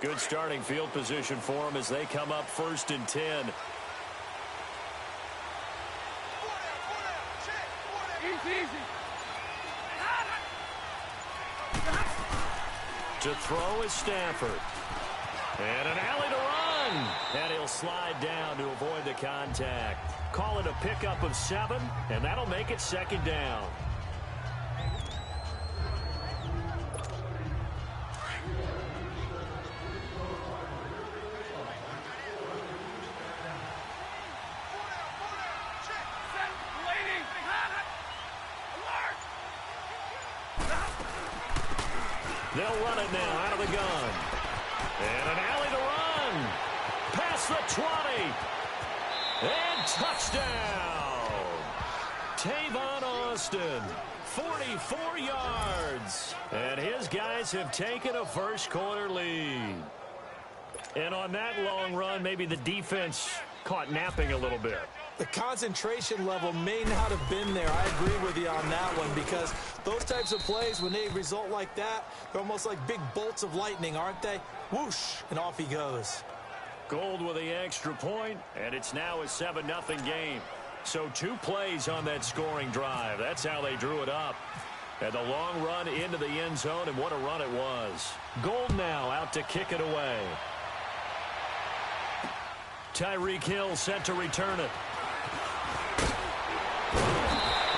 Good starting field position for them as they come up 1st and 10. To throw is Stafford. And an alley to run. And he'll slide down to avoid the contact. Call it a pickup of 7, and that'll make it 2nd down. They'll run it now out of the gun. And an alley to run. Past the 20. And touchdown. Tavon Austin, 44 yards. And his guys have taken a first-quarter lead. And on that long run, maybe the defense caught napping a little bit. The concentration level may not have been there. I agree with you on that one, because those types of plays, when they result like that, they're almost like big bolts of lightning, aren't they? Whoosh, and off he goes. Gold with the extra point, and it's now a 7-0 game. So 2 plays on that scoring drive. That's how they drew it up. And the long run into the end zone, and what a run it was. Gold now out to kick it away. Tyreek Hill set to return it.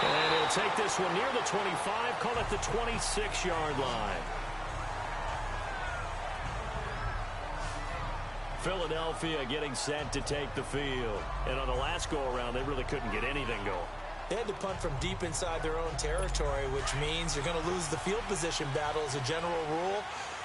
And he'll take this one near the 25, call it the 26-yard line. Philadelphia getting set to take the field. And on the last go-around, they really couldn't get anything going. They had to punt from deep inside their own territory, which means you're going to lose the field position battle as a general rule.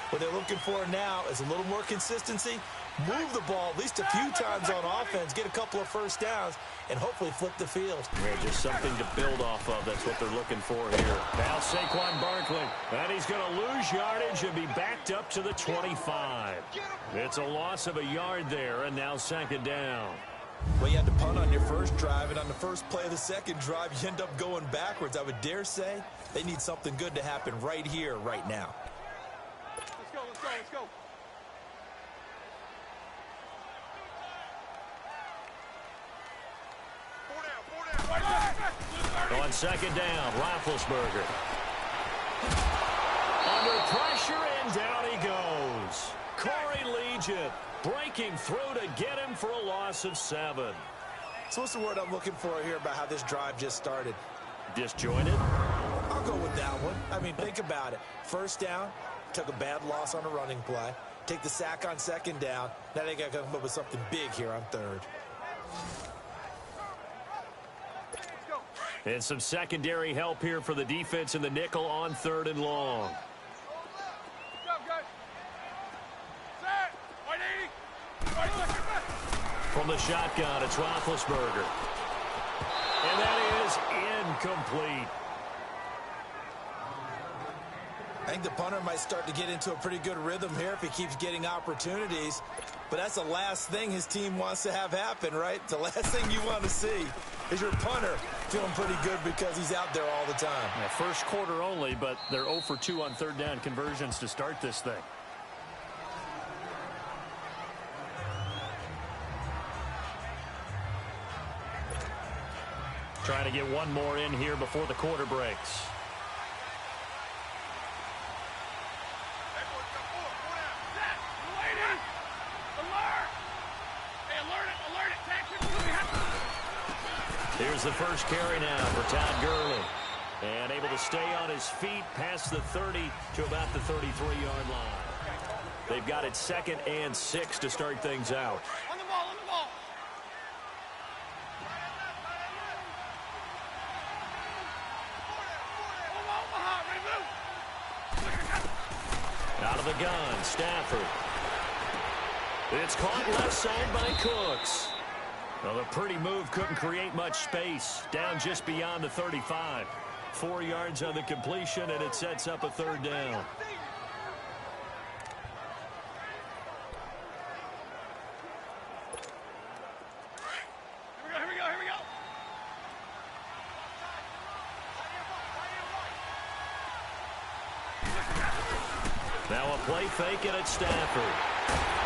What they're looking for now is a little more consistency, move the ball at least a few times on offense, get a couple of first downs, and hopefully flip the field. Yeah, just something to build off of. That's what they're looking for here. Now Saquon Barkley, and he's going to lose yardage and be backed up to the 25. It's a loss of a yard there, and now 2nd down. Well, you had to punt on your first drive, and on the first play of the second drive, you end up going backwards. I would dare say they need something good to happen right here, right now. Let's go. On 2nd down, Roethlisberger. Under pressure, and down he goes. Corey Liuget breaking through to get him for a loss of 7. So what's the word I'm looking for here about how this drive just started? Disjointed? I'll go with that one. I mean, think about it. First down, took a bad loss on a running play. Take the sack on 2nd down. Now they got to come up with something big here on 3rd. And some secondary help here for the defense in the nickel on 3rd and long. From the shotgun, it's Roethlisberger. And that is incomplete. I think the punter might start to get into a pretty good rhythm here if he keeps getting opportunities. But that's the last thing his team wants to have happen, right? The last thing you want to see is your punter feeling pretty good because he's out there all the time. Yeah, first quarter only, but they're 0 for 2 on 3rd down conversions to start this thing. Trying to get one more in here before the quarter breaks. Here's the first carry now for Todd Gurley. And able to stay on his feet past the 30 to about the 33-yard line. They've got it 2nd and 6 to start things out. On the ball. Out of the gun, Stafford. It's caught left side by Cooks. Well, the pretty move couldn't create much space. Down just beyond the 35. 4 yards on the completion, and it sets up a 3rd down. Here we go. Now a play fake it at Stafford.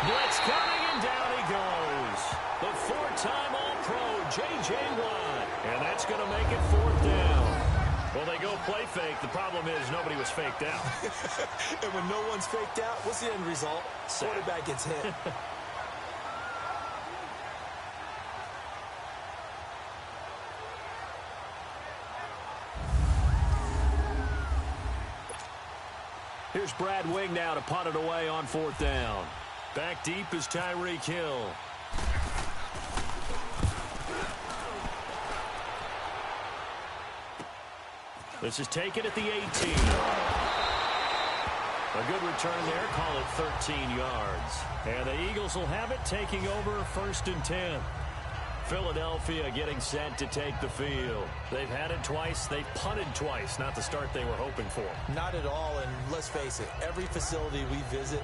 Blitz coming, and down he goes. The four-time All-Pro, J.J. Watt. And that's going to make it fourth down. Well, they go play fake. The problem is nobody was faked out. And when no one's faked out, what's the end result? Quarterback gets hit. Here's Brad Wing now to punt it away on fourth down. Back deep is Tyreek Hill. This is taken at the 18. A good return there. Call it 13 yards. And the Eagles will have it, taking over first and 10. Philadelphia getting set to take the field. They've had it twice. They've punted twice. Not the start they were hoping for. Not at all, and let's face it, every facility we visit,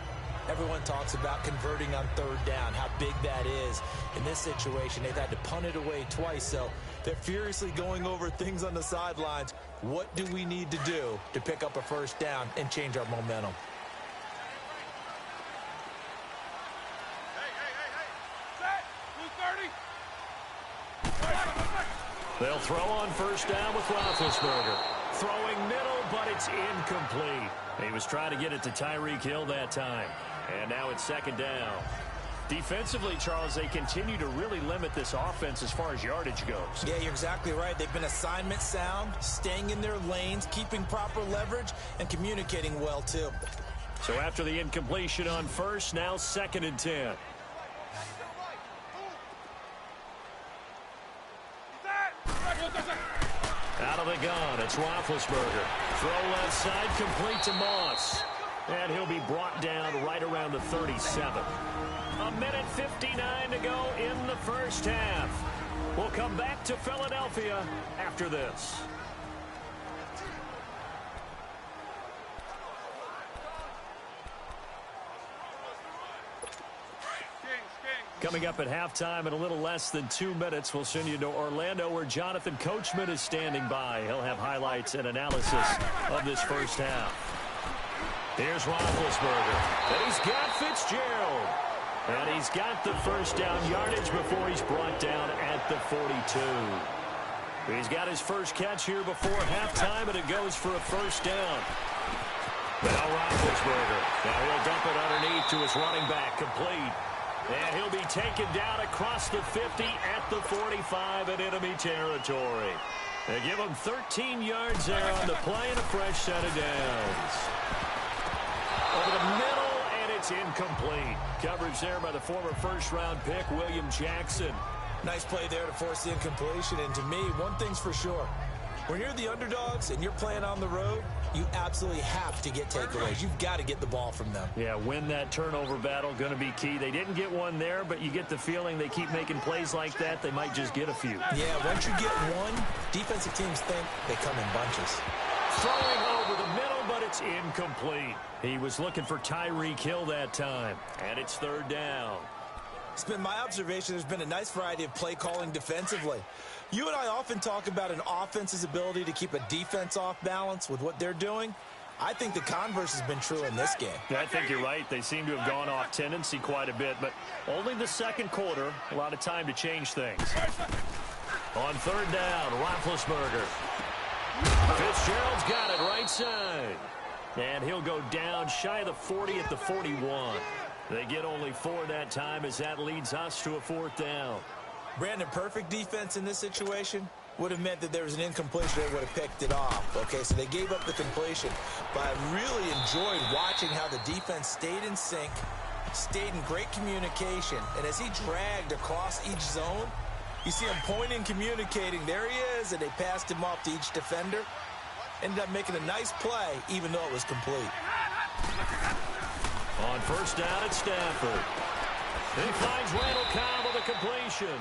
everyone talks about converting on third down, how big that is. In this situation, they've had to punt it away twice, so they're furiously going over things on the sidelines. What do we need to do to pick up a first down and change our momentum? They'll throw on first down with Roethlisberger. Throwing middle, but it's incomplete. He was trying to get it to Tyreek Hill that time. And now it's second down. Defensively, Charles, they continue to really limit this offense as far as yardage goes. Yeah, you're exactly right. They've been assignment sound, staying in their lanes, keeping proper leverage, and communicating well, too. So after the incompletion on first, now second and 10. Out of the gun, it's Roethlisberger. Throw left side, complete to Moss. And he'll be brought down right around the 37. A minute 59 to go in the first half. We'll come back to Philadelphia after this. Coming up at halftime in a little less than 2 minutes, we'll send you to Orlando where Jonathan Coachman is standing by. He'll have highlights and analysis of this first half. Here's Roethlisberger. And he's got Fitzgerald. And he's got the first down yardage before he's brought down at the 42. He's got his first catch here before halftime, and it goes for a first down. Now Roethlisberger. Now he'll dump it underneath to his running back, complete. And he'll be taken down across the 50 at the 45 in enemy territory. They give him 13 yards there on the play and a fresh set of downs. Over the middle, and it's incomplete. Coverage there by the former first-round pick, William Jackson. Nice play there to force the incompletion. And to me, one thing's for sure. When you're the underdogs and you're playing on the road, you absolutely have to get takeaways. You've got to get the ball from them. Yeah, win that turnover battle, going to be key. They didn't get one there, but you get the feeling they keep making plays like that, they might just get a few. Yeah, once you get one, defensive teams think they come in bunches. Throwing over the middle, but it's incomplete. He was looking for Tyreek Hill that time, and it's third down. It's been my observation there's been a nice variety of play calling defensively. You and I often talk about an offense's ability to keep a defense off balance with what they're doing. I think the converse has been true in this game. I think you're right. They seem to have gone off tendency quite a bit, but only the second quarter, a lot of time to change things. On third down, Roethlisberger. Fitzgerald's got it right side. And he'll go down shy of the 40 at the 41. They get only 4 that time as that leads us to a fourth down. Brandon, perfect defense in this situation would have meant that there was an incompletion. They would have picked it off. Okay, so they gave up the completion. But I really enjoyed watching how the defense stayed in sync, stayed in great communication. And as he dragged across each zone, you see him pointing, communicating. There he is, and they passed him off to each defender. Ended up making a nice play, even though it was complete. On first down, it's Stafford. He finds Randall Cobb with a completion.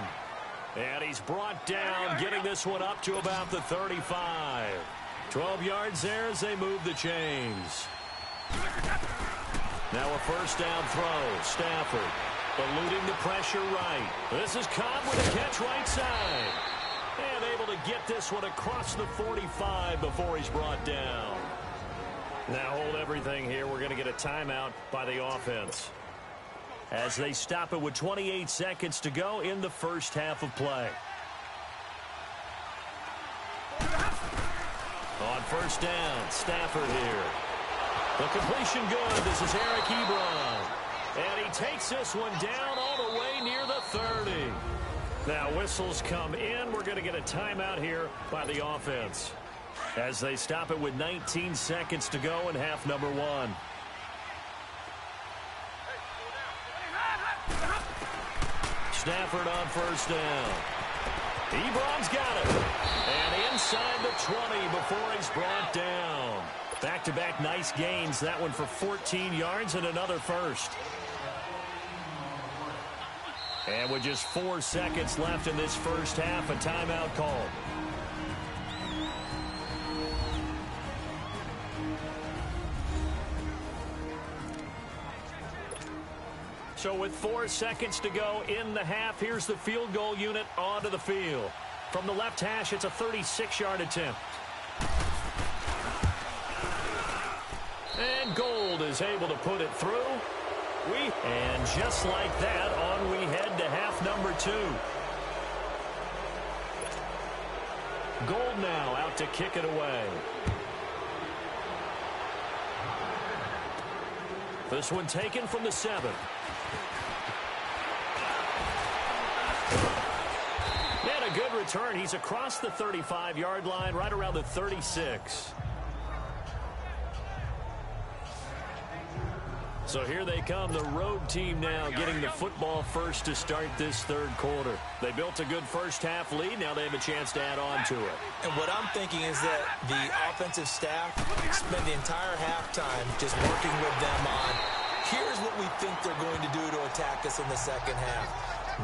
And he's brought down, getting this one up to about the 35. 12 yards there as they move the chains. Now a first down throw. Stafford eluding the pressure right. This is Cobb with a catch right side. And able to get this one across the 45 before he's brought down. Now hold everything here. We're going to get a timeout by the offense as they stop it with 28 seconds to go in the first half of play. On first down, Stafford here. The completion good. This is Eric Ebron. And he takes this one down all the way near the 30. Now whistles come in. We're going to get a timeout here by the offense as they stop it with 19 seconds to go in half number one. Stafford on first down. Ebron's got it. And inside the 20 before he's brought down. Back-to-back nice gains. That one for 14 yards and another first. And with just 4 seconds left in this first half, a timeout called. So with 4 seconds to go in the half, here's the field goal unit onto the field. From the left hash, it's a 36-yard attempt. And Gold is able to put it through. And just like that, on we head to half number 2. Gold now out to kick it away. This one taken from the 7. And a good return. He's across the 35-yard line, right around the 36. So here they come, the road team now getting the football first to start this third quarter. They built a good first half lead. Now they have a chance to add on to it. And what I'm thinking is that the offensive staff spend the entire halftime just working with them on, here's what we think they're going to do to attack us in the second half.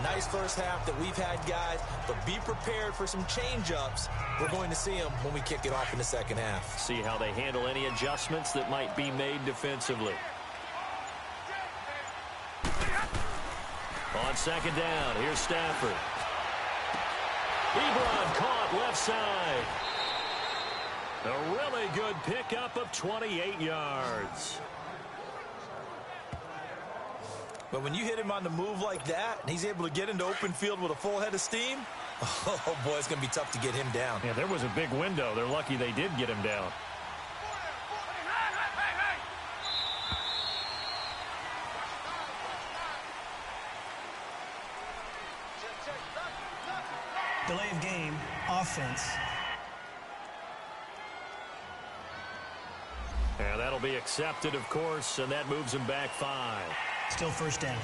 Nice first half that we've had, guys, but be prepared for some change-ups. We're going to see them when we kick it off in the second half. See how they handle any adjustments that might be made defensively. On second down, here's Stafford. Ebron caught left side. A really good pickup of 28 yards. But when you hit him on the move like that, and he's able to get into open field with a full head of steam, oh, boy, it's going to be tough to get him down. Yeah, there was a big window. They're lucky they did get him down. Delay of game, offense. And that'll be accepted, of course, and that moves him back 5. Still first down.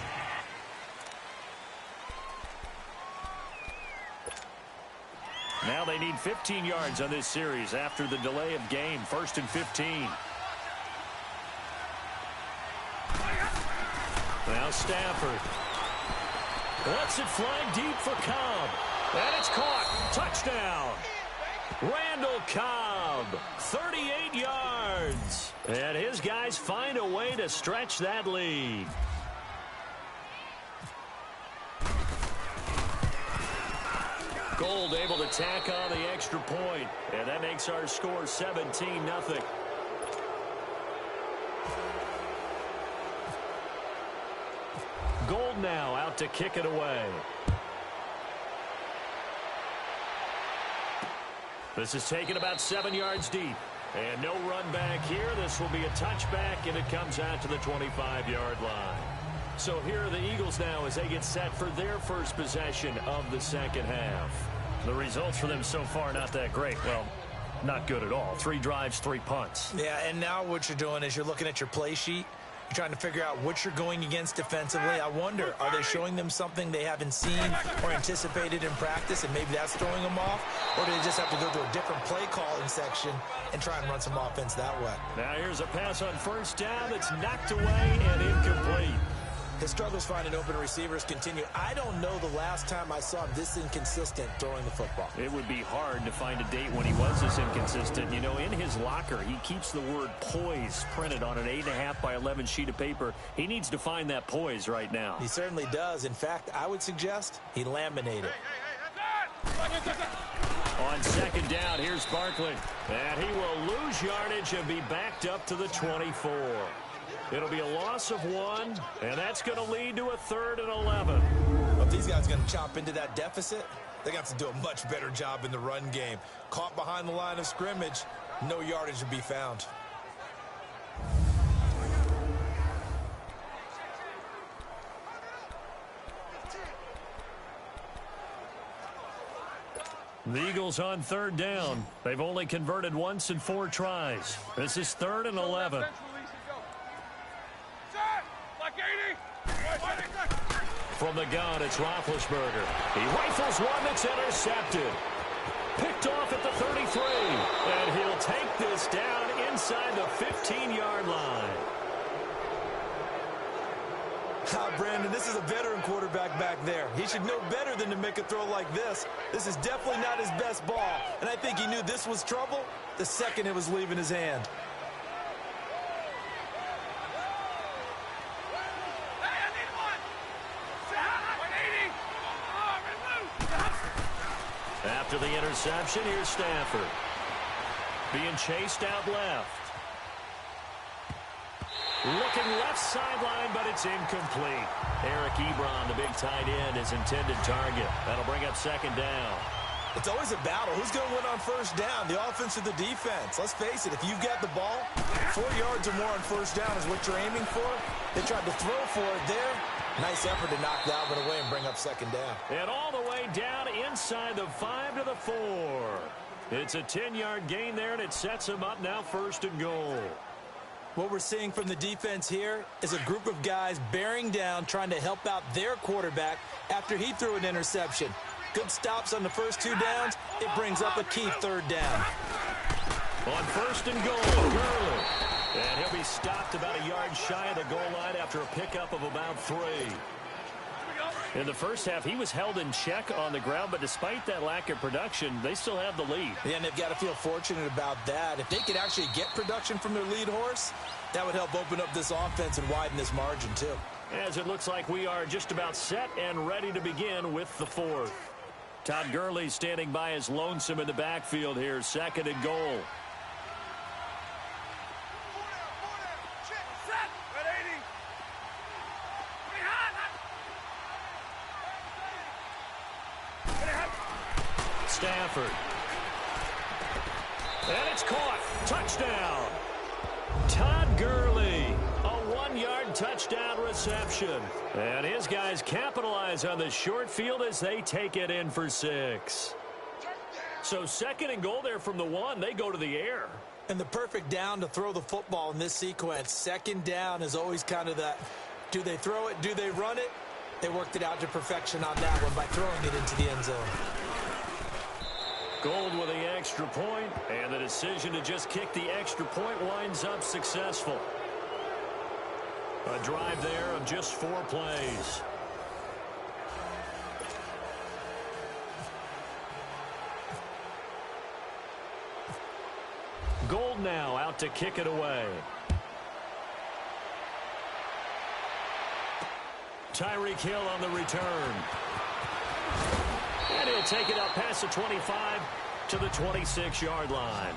Now they need 15 yards on this series after the delay of game. 1st and 15. Now Stafford lets it fly deep for Cobb. And it's caught. Touchdown. Randall Cobb, 38 yards. And his guys find a way to stretch that lead. Gold able to tack on the extra point. And that makes our score 17-0. Gold now out to kick it away. This is taken about 7 yards deep. And no run back here. This will be a touchback, and it comes out to the 25-yard line. So here are the Eagles now as they get set for their first possession of the second half. The results for them so far not that great. Well, not good at all. 3 drives, 3 punts. Yeah, and now what you're doing is you're looking at your play sheet. You're trying to figure out what you're going against defensively. I wonder, are they showing them something they haven't seen or anticipated in practice, and maybe that's throwing them off? Or do they just have to go to a different play calling section and try and run some offense that way? Now here's a pass on first down that's knocked away and incomplete. His struggles finding open receivers continue. I don't know the last time I saw him this inconsistent throwing the football. It would be hard to find a date when he was this inconsistent. You know, in his locker, he keeps the word poise printed on an 8.5 by 11 sheet of paper. He needs to find that poise right now. He certainly does. In fact, I would suggest he laminate it. On second down, here's Barkley. And he will lose yardage and be backed up to the 24. It'll be a loss of 1, and that's going to lead to a 3rd and 11. If these guys are going to chop into that deficit, they got to do a much better job in the run game. Caught behind the line of scrimmage, no yardage to be found. The Eagles on 3rd down. They've only converted once in 4 tries. This is 3rd and 11. From the gun, it's Roethlisberger. He rifles one that's intercepted. Picked off at the 33. And he'll take this down inside the 15-yard line. Brandon, this is a veteran quarterback back there. He should know better than to make a throw like this. This is definitely not his best ball. And I think he knew this was trouble the second it was leaving his hand. After the interception, here's Stafford. Being chased out left. Looking left sideline, but it's incomplete. Eric Ebron, the big tight end, his intended target. That'll bring up 2nd down. It's always a battle. Who's going to win on 1st down, the offense or the defense? Let's face it, if you've got the ball, 4 yards or more on 1st down is what you're aiming for. They tried to throw for it there. Nice effort to knock that one away and bring up 2nd down. And all the way down inside the 5 to the 4. It's a 10-yard gain there, and it sets them up now 1st and goal. What we're seeing from the defense here is a group of guys bearing down, trying to help out their quarterback after he threw an interception. Good stops on the first 2 downs. It brings up a key 3rd down. On 1st and goal, Gurley. And he'll be stopped about a yard shy of the goal line after a pickup of about 3. In the first half, he was held in check on the ground, but despite that lack of production, they still have the lead. Yeah, and they've got to feel fortunate about that. If they could actually get production from their lead horse, that would help open up this offense and widen this margin, too. As it looks like we are just about set and ready to begin with the 4th. Todd Gurley standing by his lonesome in the backfield here, 2nd and goal. Stafford. And it's caught. Touchdown. Todd Gurley. A 1-yard touchdown reception. And his guys capitalize on the short field as they take it in for 6. So 2nd and goal there from the 1. They go to the air. And the perfect down to throw the football in this sequence. 2nd down is always kind of that, do they throw it, do they run it? They worked it out to perfection on that one by throwing it into the end zone. Gold with the extra point, and the decision to just kick the extra point winds up successful. A drive there of just 4 plays. Gold now out to kick it away. Tyreek Hill on the return. And he'll take it up past the 25 to the 26-yard line.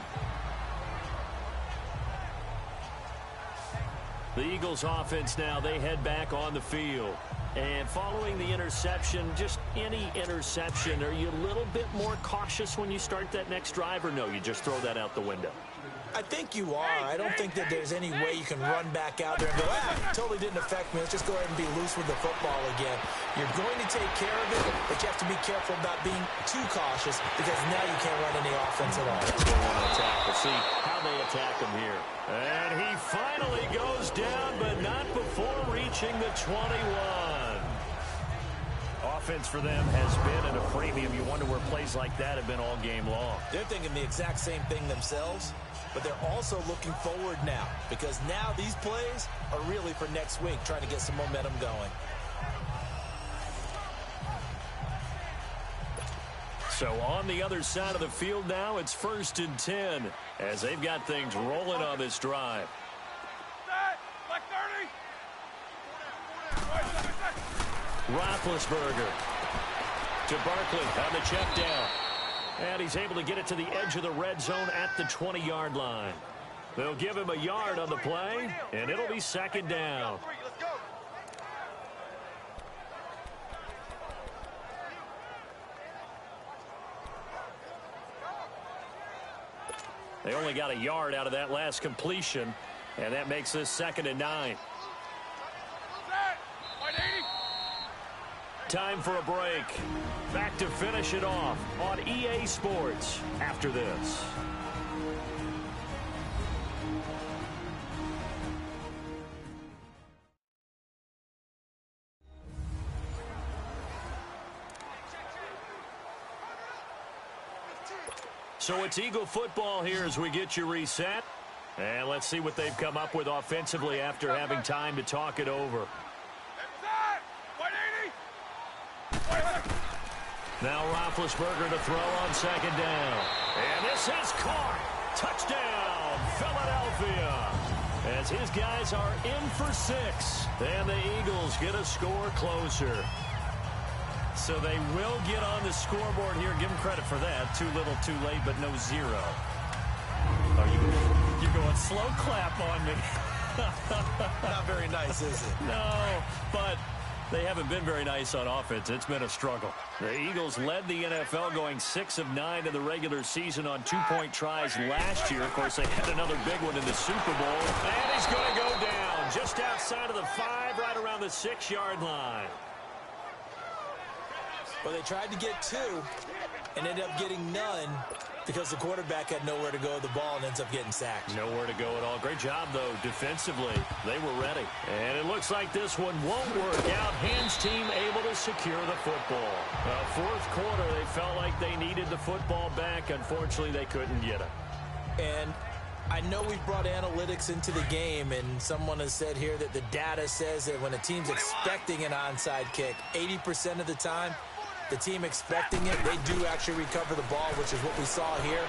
The Eagles offense now, they head back on the field. And following the interception, just any interception, are you a little bit more cautious when you start that next drive, or no, you just throw that out the window? I think you are. I don't think that there's any way you can run back out there and go, totally didn't affect me. Let's just go ahead and be loose with the football again. You're going to take care of it, but you have to be careful about being too cautious because now you can't run any offense at all. We'll see how they attack him here. And he finally goes down, but not before reaching the 21. Offense for them has been at a premium. You wonder where plays like that have been all game long. They're thinking the exact same thing themselves, but they're also looking forward now because now these plays are really for next week, trying to get some momentum going. So on the other side of the field now, it's 1st and 10 as they've got things rolling on this drive. Roethlisberger to Barkley on the check down. And he's able to get it to the edge of the red zone at the 20-yard line. They'll give him a yard on the play, and it'll be second down. They only got a yard out of that last completion, and that makes this 2nd and 9. Time for a break. Back to finish it off on EA Sports after this. So it's Eagle football here as we get you reset. And let's see what they've come up with offensively after having time to talk it over. Now Roethlisberger to throw on 2nd down. And this is caught. Touchdown, Philadelphia. As his guys are in for 6. And the Eagles get a score closer. So they will get on the scoreboard here. Give them credit for that. Too little, too late, but no 0. You're going slow clap on me. Not very nice, is it? No, but they haven't been very nice on offense. It's been a struggle. The Eagles led the NFL going 6 of 9 in the regular season on 2-point tries last year. Of course, they had another big one in the Super Bowl. And he's going to go down just outside of the 5, right around the 6-yard line. Well, they tried to get 2 and ended up getting none because the quarterback had nowhere to go with the ball and ends up getting sacked. Nowhere to go at all. Great job, though, defensively. They were ready. And it looks like this one won't work out. Hans team able to secure the football. 4th quarter, they felt like they needed the football back. Unfortunately, they couldn't get it. And I know we've brought analytics into the game, and someone has said here that the data says that when a team's expecting an onside kick, 80% of the time, the team expecting it, they do actually recover the ball, which is what we saw here.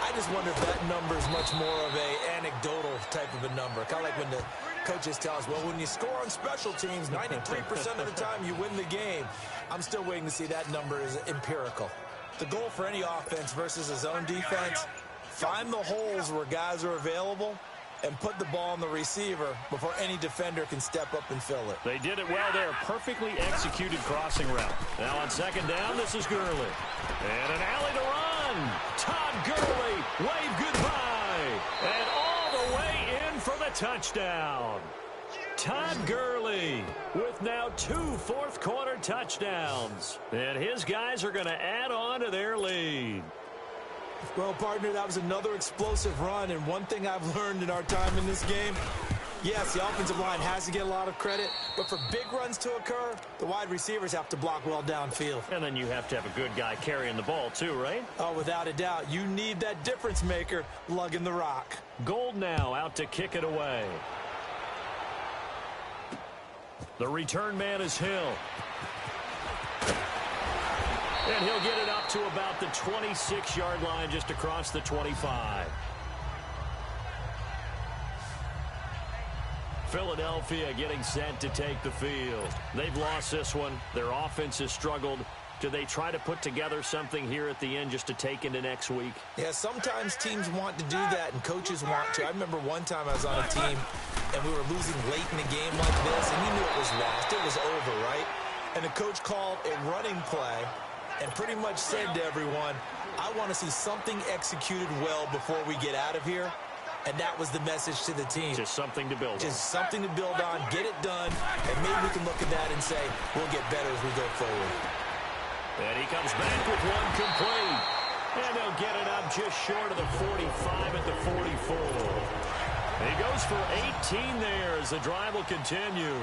I just wonder if that number is much more of a anecdotal type of a number. Kind of like when the coaches tell us, well, when you score on special teams, 93% of the time you win the game. I'm still waiting to see that number is empirical. The goal for any offense versus a zone defense, find the holes where guys are available and put the ball on the receiver before any defender can step up and fill it. They did it well there. Perfectly executed crossing route. Now on 2nd down, this is Gurley. And an alley to run. Todd Gurley, wave goodbye. And all the way in for the touchdown. Todd Gurley with now 2 4th-quarter touchdowns. And his guys are going to add on to their lead. Well, partner, that was another explosive run, and one thing I've learned in our time in this game, yes, the offensive line has to get a lot of credit, but for big runs to occur, the wide receivers have to block well downfield. And then you have to have a good guy carrying the ball too, right? Oh, without a doubt. You need that difference maker lugging the rock. Gold now out to kick it away. The return man is Hill. And he'll get it up to about the 26-yard line, just across the 25. Philadelphia getting set to take the field. They've lost this one. Their offense has struggled. Do they try to put together something here at the end just to take into next week? Yeah, sometimes teams want to do that and coaches want to. I remember one time I was on a team and we were losing late in the game like this, and you knew it was lost. It was over, right? And the coach called a running play and pretty much said to everyone, I want to see something executed well before we get out of here. And that was the message to the team. Just something to build on. Just something to build on, get it done, and maybe we can look at that and say, we'll get better as we go forward. And he comes back with one complete. And they'll get it up just short of the 45 at the 44. He goes for 18 there as the drive will continue.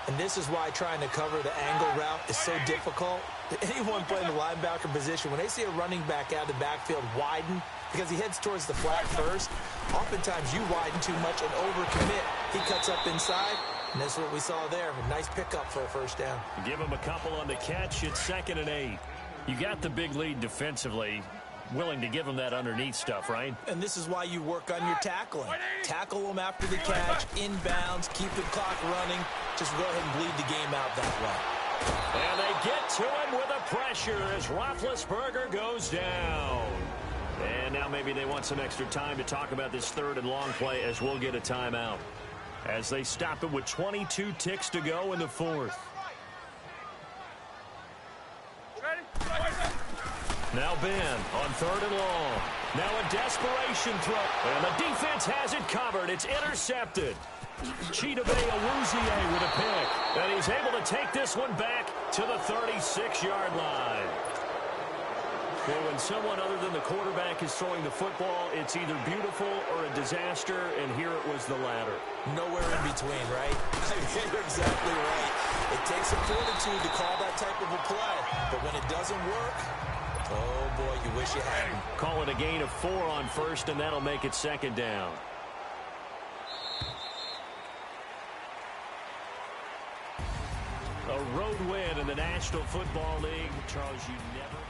And this is why trying to cover the angle route is so difficult. Anyone playing the linebacker position, when they see a running back out of the backfield widen, because he heads towards the flat first, oftentimes you widen too much and overcommit. He cuts up inside, and that's what we saw there. A nice pickup for a first down. Give him a couple on the catch. It's 2nd and 8. You got the big lead defensively. Willing to give him that underneath stuff, right? And this is why you work on your tackling. Tackle them after the catch, inbounds, keep the clock running. Just go ahead and bleed the game out that way. And they get to him with a pressure as Roethlisberger goes down. And now maybe they want some extra time to talk about this third and long play as we'll get a timeout. As they stop it with 22 ticks to go in the fourth. Now Ben on third and long. Now a desperation throw. And the defense has it covered. It's intercepted. Chidobe Awuzie with a pick. And he's able to take this one back to the 36-yard line. Well, when someone other than the quarterback is throwing the football, it's either beautiful or a disaster, and here it was the latter. Nowhere in between, right? You're exactly right. It takes some fortitude to call that type of a play, but when it doesn't work, oh boy, you wish you hadn't. Call it a gain of 4 on first, and that'll make it second down. A road win in the National Football League. Charles, you never...